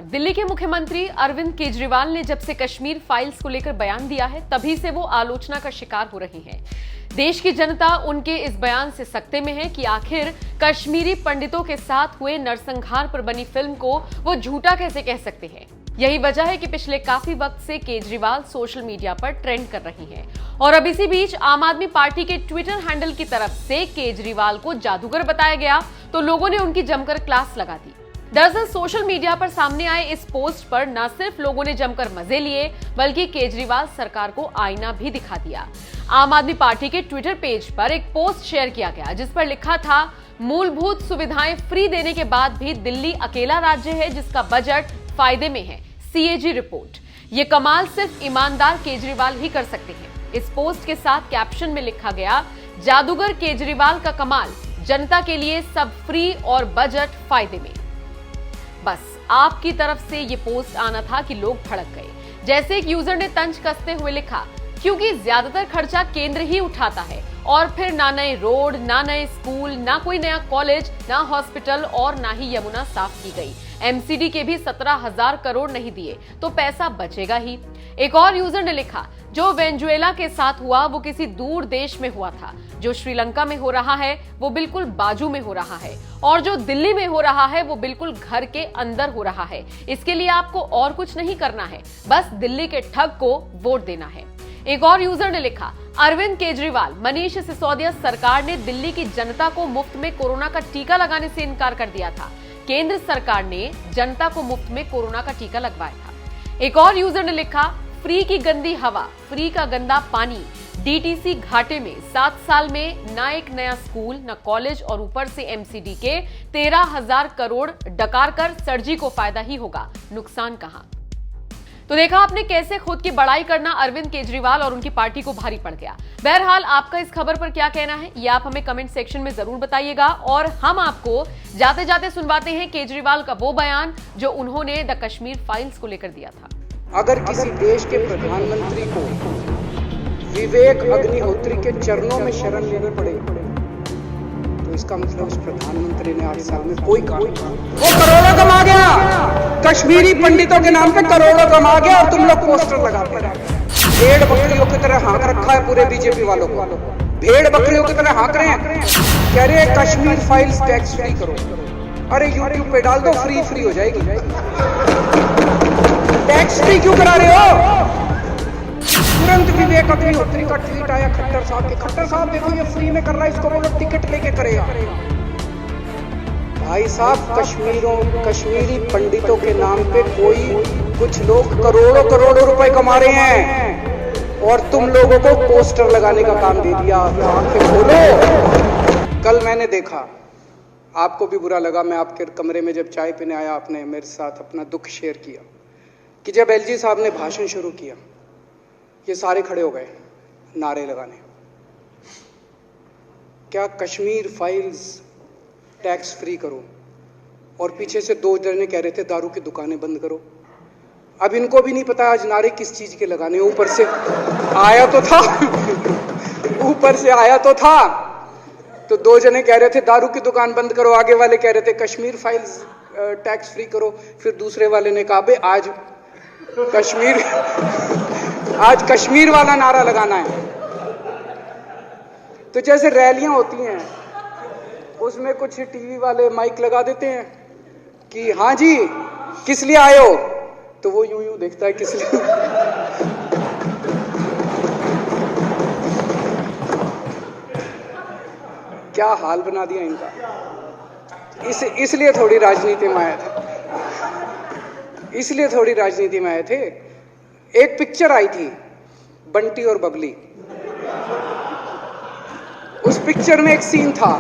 दिल्ली के मुख्यमंत्री अरविंद केजरीवाल ने जब से कश्मीर फाइल्स को लेकर बयान दिया है, तभी से वो आलोचना का शिकार हो रही हैं। देश की जनता उनके इस बयान से सकते में है कि आखिर कश्मीरी पंडितों के साथ हुए नरसंहार पर बनी फिल्म को वो झूठा कैसे कह सकते हैं। यही वजह है कि पिछले काफी वक्त से केजरीवाल सोशल मीडिया पर ट्रेंड कर रही हैं। और अब इसी बीच आम आदमी पार्टी के ट्विटर हैंडल की तरफ से केजरीवाल को जादूगर बताया गया तो लोगों ने उनकी जमकर क्लास लगा दी। दरअसल सोशल मीडिया पर सामने आए इस पोस्ट पर न सिर्फ लोगों ने जमकर मजे लिए, बल्कि केजरीवाल सरकार को आईना भी दिखा दिया। आम आदमी पार्टी के ट्विटर पेज पर एक पोस्ट शेयर किया गया जिस पर लिखा था, मूलभूत सुविधाएं फ्री देने के बाद भी दिल्ली अकेला राज्य है जिसका बजट फायदे में है। CAG report. ये कमाल सिर्फ ईमानदार केजरीवाल ही कर सकते हैं। इस पोस्ट के साथ कैप्शन में लिखा गया, जादूगर केजरीवाल का कमाल, जनता के लिए सब फ्री और बजट फायदे में। बस आपकी तरफ से ये पोस्ट आना था कि लोग भड़क गए। जैसे एक यूजर ने तंज कसते हुए लिखा, क्योंकि ज्यादातर खर्चा केंद्र ही उठाता है और फिर ना नए रोड, ना नए स्कूल, ना कोई नया कॉलेज, ना हॉस्पिटल और ना ही यमुना साफ की गई। एमसीडी के भी 17,000 करोड़ नहीं दिए तो पैसा बचेगा ही। एक और यूजर ने लिखा, जो वेनेजुएला के साथ हुआ वो किसी दूर देश में हुआ था, जो श्रीलंका में हो रहा है वो बिल्कुल बाजू में हो रहा है, और जो दिल्ली में हो रहा है वो बिल्कुल घर के अंदर हो रहा है। इसके लिए आपको और कुछ नहीं करना है, बस दिल्ली के ठग को वोट देना है। एक और यूजर ने लिखा, अरविंद केजरीवाल, मनीष सिसोदिया सरकार ने दिल्ली की जनता को मुफ्त में कोरोना का टीका लगाने से इनकार कर दिया था। केंद्र सरकार ने जनता को मुफ्त में कोरोना का टीका लगवाया था। एक और यूजर ने लिखा, फ्री की गंदी हवा, फ्री का गंदा पानी, डीटीसी घाटे में 7 साल में ना एक नया स्कूल, ना कॉलेज और ऊपर से एमसीडी के 13,000 करोड़ डकार कर सरजी को फायदा ही होगा, नुकसान कहां। तो देखा आपने कैसे खुद की बड़ाई करना अरविंद केजरीवाल और उनकी पार्टी को भारी पड़ गया। बहरहाल आपका इस खबर पर क्या कहना है ये आप हमें कमेंट सेक्शन में जरूर बताइएगा, और हम आपको जाते जाते सुनवाते हैं केजरीवाल का वो बयान जो उन्होंने द कश्मीर फाइल्स को लेकर दिया था। अगर किसी देश के प्रधानमंत्री को विवेक अग्निहोत्री के चरणों में शरण लेनी पड़े तो इसका मतलब उस प्रधानमंत्री ने 8 साल में कोई काम, वो करोड़ों कमा गया, कश्मीरी पंडितों के नाम पे करोड़ों कमा गया, और तुम लोग पोस्टर लगाते रहे। भेड़ बकरियों की तरह हाँक रखा है पूरे बीजेपी वालों को, भेड़ बकरियों की तरह हाँक रहे हैं, कह रहे हैं कश्मीर फाइल्स टैक्स फ्री करो। अरे यूट्यूब पे डाल दो, फ्री हो जाएगी। टैक्स फ्री क्यों करा रहे हो? तुरंत विवेक अग्निहोत्री का ट्वीट आया खट्टर साहब के, खट्टर साहब देखो ये फ्री में कर रहा है, इसको बोलो टिकट लेके करेगा। भाई साहब, कश्मीरी पंडितों के नाम पे कुछ लोग करोड़ों रुपए कमा रहे हैं और तुम लोगों को पोस्टर लगाने का काम दे दिया। आंखें खोलो। कल मैंने देखा, आपको भी बुरा लगा, मैं आपके कमरे में जब चाय पीने आया, आपने मेरे साथ अपना दुख शेयर किया कि जब एलजी साहब ने भाषण शुरू किया, ये सारे खड़े हो गए नारे लगाने। क्या कश्मीर फाइल्स टैक्स फ्री करो, और पीछे से 2 जने कह रहे थे दारू की दुकानें बंद करो। अब इनको भी नहीं पता आज नारे किस चीज के लगाने। ऊपर से आया तो था तो 2 जने कह रहे थे दारू की दुकान बंद करो, आगे वाले कह रहे थे कश्मीर फाइल्स टैक्स फ्री करो, फिर दूसरे वाले ने कहा बे आज कश्मीर वाला नारा लगाना है। तो जैसे रैलियां होती हैं उसमें कुछ टीवी वाले माइक लगा देते हैं कि हाँ जी किस लिए आए हो, तो वो यूं देखता है किस लिए। क्या हाल बना दिया इनका। इसलिए थोड़ी राजनीति में आए थे। एक पिक्चर आई थी बंटी और बबली, उस पिक्चर में एक सीन था,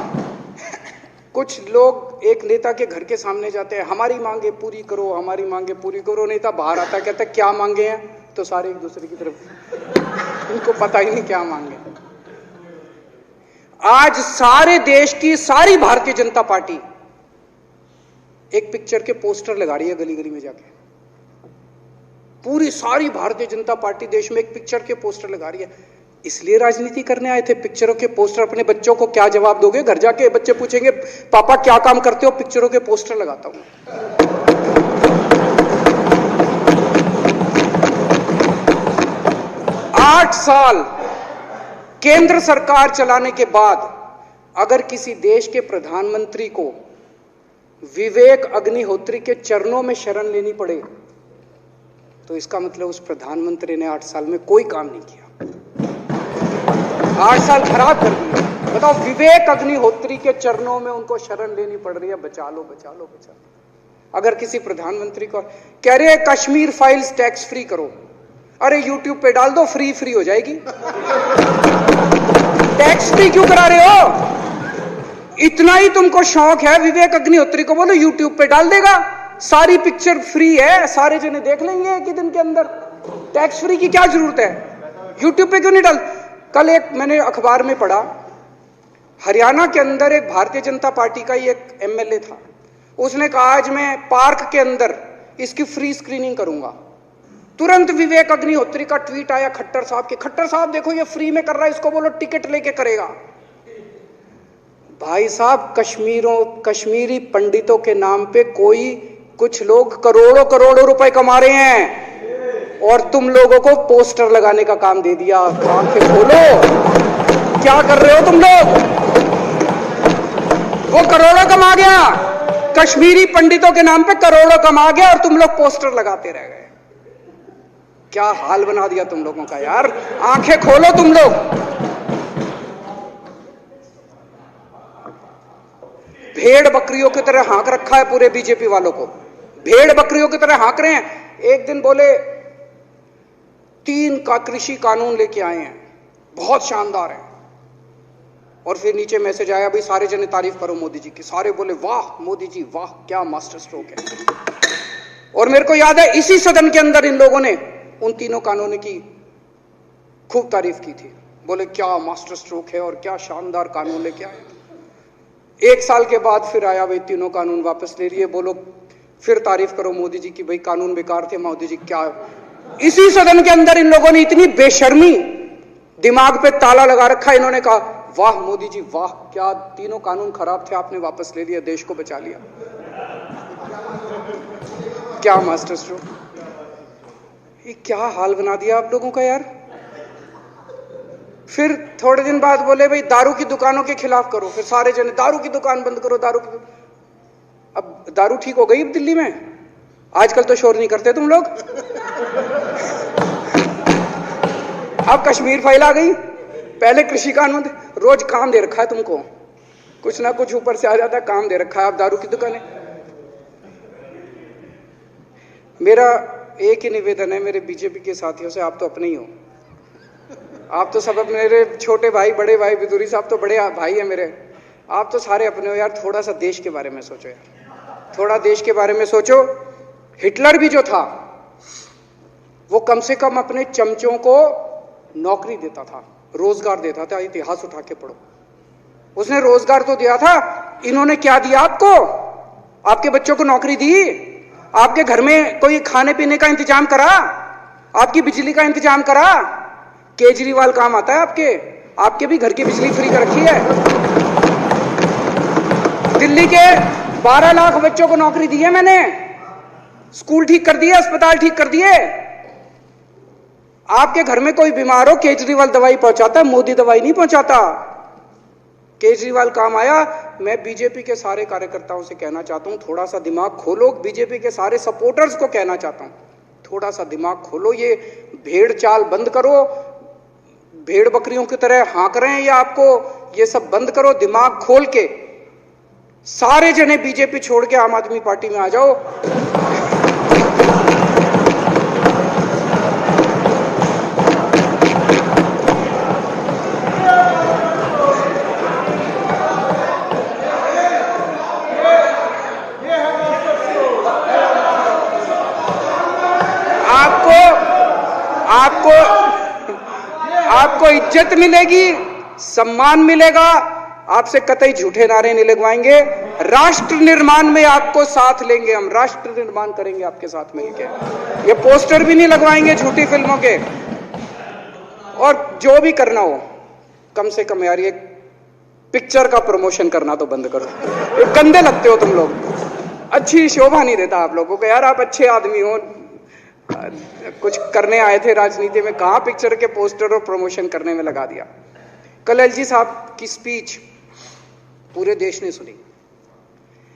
कुछ लोग एक नेता के घर के सामने जाते हैं, हमारी मांगे पूरी करो, हमारी मांगे पूरी करो। नेता बाहर आता है, कहता है क्या मांगे हैं, तो सारे एक दूसरे की तरफ, इनको पता ही नहीं क्या मांगे। आज सारे देश की सारी भारतीय जनता पार्टी एक पिक्चर के पोस्टर लगा रही है गली गली में जाके। पूरी सारी भारतीय जनता पार्टी देश में एक पिक्चर के पोस्टर लगा रही है। इसलिए राजनीति करने आए थे? पिक्चरों के पोस्टर। अपने बच्चों को क्या जवाब दोगे? घर जाके बच्चे पूछेंगे पापा क्या काम करते हो? पिक्चरों के पोस्टर लगाता हूं। 8 साल केंद्र सरकार चलाने के बाद अगर किसी देश के प्रधानमंत्री को विवेक अग्निहोत्री के चरणों में शरण लेनी पड़े तो इसका मतलब उस प्रधानमंत्री ने 8 साल में कोई काम नहीं किया, 8 साल खराब कर दिए। बताओ, विवेक अग्निहोत्री के चरणों में उनको शरण लेनी पड़ रही है, बचा लो बचा लो बचा लो। अगर किसी प्रधानमंत्री को कह रहे हैं कश्मीर फाइल्स टैक्स फ्री करो, अरे यूट्यूब पे डाल दो, फ्री हो जाएगी। टैक्स फ्री क्यों करा रहे हो? इतना ही तुमको शौक है, विवेक अग्निहोत्री को बोलो यूट्यूब पे डाल देगा, सारी पिक्चर फ्री है, सारे जने देख लेंगे एक ही दिन के अंदर। टैक्स फ्री की क्या जरूरत है? यूट्यूब पे क्यों नहीं डाल? कल एक मैंने अखबार में पढ़ा, हरियाणा के अंदर एक भारतीय जनता पार्टी का ही एक एमएलए था, उसने कहा आज मैं पार्क के अंदर इसकी फ्री स्क्रीनिंग करूंगा। तुरंत विवेक अग्निहोत्री का ट्वीट आया खट्टर साहब के, खट्टर साहब देखो ये फ्री में कर रहा है, इसको बोलो टिकट लेके करेगा। भाई साहब, कश्मीरी पंडितों के नाम पे कुछ लोग करोड़ों रुपए कमा रहे हैं और तुम लोगों को पोस्टर लगाने का काम दे दिया। आंखें खोलो, क्या कर रहे हो तुम लोग? वो करोड़ों कमा गया, कश्मीरी पंडितों के नाम पे करोड़ों कमा गया और तुम लोग पोस्टर लगाते रह गए। क्या हाल बना दिया तुम लोगों का यार, आंखें खोलो तुम लोग। भेड़ बकरियों की तरह हाँक रखा है पूरे बीजेपी वालों को, भेड़ बकरियों की तरह हाँक रहे हैं। एक दिन बोले 3 का कृषि कानून लेके आए हैं, बहुत शानदार है, और फिर नीचे मैसेज आया भाई सारे जने तारीफ करो मोदी जी की। सारे बोले वाह मोदी जी वाह, क्या मास्टर स्ट्रोक है। और मेरे को याद है इसी सदन के अंदर इन लोगों ने उन 3 कानूनों की खूब तारीफ की थी, बोले क्या मास्टर स्ट्रोक है और क्या शानदार कानून लेके आए। 1 साल के बाद फिर आया भाई 3 कानून वापस ले लिए, बोलो फिर तारीफ करो मोदी जी की, भाई कानून बेकार थे मोदी जी। क्या इसी सदन के अंदर इन लोगों ने इतनी बेशर्मी, दिमाग पे ताला लगा रखा, इन्होंने कहा वाह मोदी जी वाह, क्या 3 कानून खराब थे आपने वापस ले लिया, देश को बचा लिया। क्या मास्टर स्ट्रोक, ये क्या हाल बना दिया आप लोगों का यार। फिर थोड़े दिन बाद बोले भाई दारू की दुकानों के खिलाफ करो, फिर सारे जने दारू की दुकान बंद करो, अब दारू ठीक हो गई दिल्ली में? आजकल तो शोर नहीं करते तुम लोग। अब कश्मीर फाइल आ गई, पहले कृषि कानून, रोज काम दे रखा है तुमको, कुछ ना कुछ ऊपर से आ जाता है, काम दे रखा है। अब दारू की दुकानें। मेरा एक ही निवेदन है मेरे बीजेपी के साथियों से, आप तो अपने ही हो, आप तो सब अपने, मेरे छोटे भाई बड़े भाई बिदुरी साहब तो बड़े भाई है मेरे, आप तो सारे अपने हो यार। थोड़ा सा देश के बारे में सोचो यार, थोड़ा देश के बारे में सोचो। हिटलर भी जो था वो कम से कम अपने चमचों को नौकरी देता था, रोजगार देता था। इतिहास उठा के पढ़ो, उसने रोजगार तो दिया था। इन्होंने क्या दिया आपको? आपके बच्चों को नौकरी दी, आपके घर में कोई खाने पीने का इंतजाम करा, आपकी बिजली का इंतजाम करा। केजरीवाल काम आता है आपके भी घर की बिजली फ्री कर रखी है। दिल्ली के 12 लाख बच्चों को नौकरी दी है मैंने, स्कूल ठीक कर दिए, अस्पताल ठीक कर दिए। आपके घर में कोई बीमार हो, केजरीवाल दवाई पहुंचाता है, मोदी दवाई नहीं पहुंचाता। केजरीवाल काम आया। मैं बीजेपी के सारे कार्यकर्ताओं से कहना चाहता हूं, थोड़ा सा दिमाग खोलो। बीजेपी के सारे सपोर्टर्स को कहना चाहता हूं, थोड़ा सा दिमाग खोलो, ये भेड़ चाल बंद करो। भेड़ बकरियों की तरह हाँक रहे हैं ये आपको, ये सब बंद करो, दिमाग खोल के सारे जने बीजेपी छोड़ के आम आदमी पार्टी में आ जाओ। आपको इज्जत मिलेगी, सम्मान मिलेगा, आपसे कतई झूठे नारे नहीं लगवाएंगे। राष्ट्र निर्माण में आपको साथ लेंगे हम, राष्ट्र निर्माण करेंगे आपके साथ मिलकर। ये पोस्टर भी नहीं लगवाएंगे झूठी फिल्मों के। और जो भी करना हो, कम से कम यार ये पिक्चर का प्रमोशन करना तो बंद करो। ये गंदे लगते हो तुम लोग, अच्छी शोभा नहीं देता आप लोगों को यार। आप अच्छे आदमी हो, कुछ करने आए थे राजनीति में, कहाँ पिक्चर के पोस्टर और प्रमोशन करने में लगा दिया। कल एलजी साहब की स्पीच पूरे देश ने सुनी।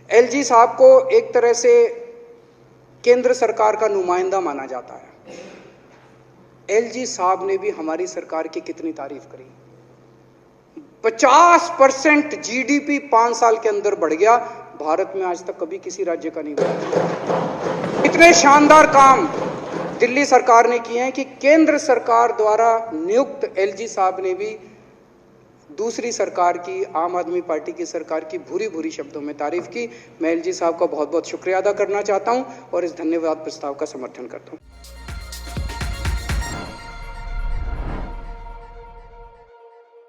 एलजी साहब को एक तरह से केंद्र सरकार का नुमाइंदा माना जाता है। एलजी साहब ने भी हमारी सरकार की कितनी तारीफ करी। 50% जीडीपी 5 साल के अंदर बढ़ गया, भारत में आज तक कभी किसी राज्य का नहीं बढ़ा। इतने शानदार काम दिल्ली सरकार ने किए हैं कि केंद्र सरकार द्वारा नियुक्त एलजी साहब ने भी दूसरी सरकार की, आम आदमी पार्टी की सरकार की भूरी भूरी शब्दों में तारीफ की। मैं एलजी साहब का बहुत बहुत शुक्रिया अदा करना चाहता हूं और इस धन्यवाद प्रस्ताव का समर्थन करता हूं।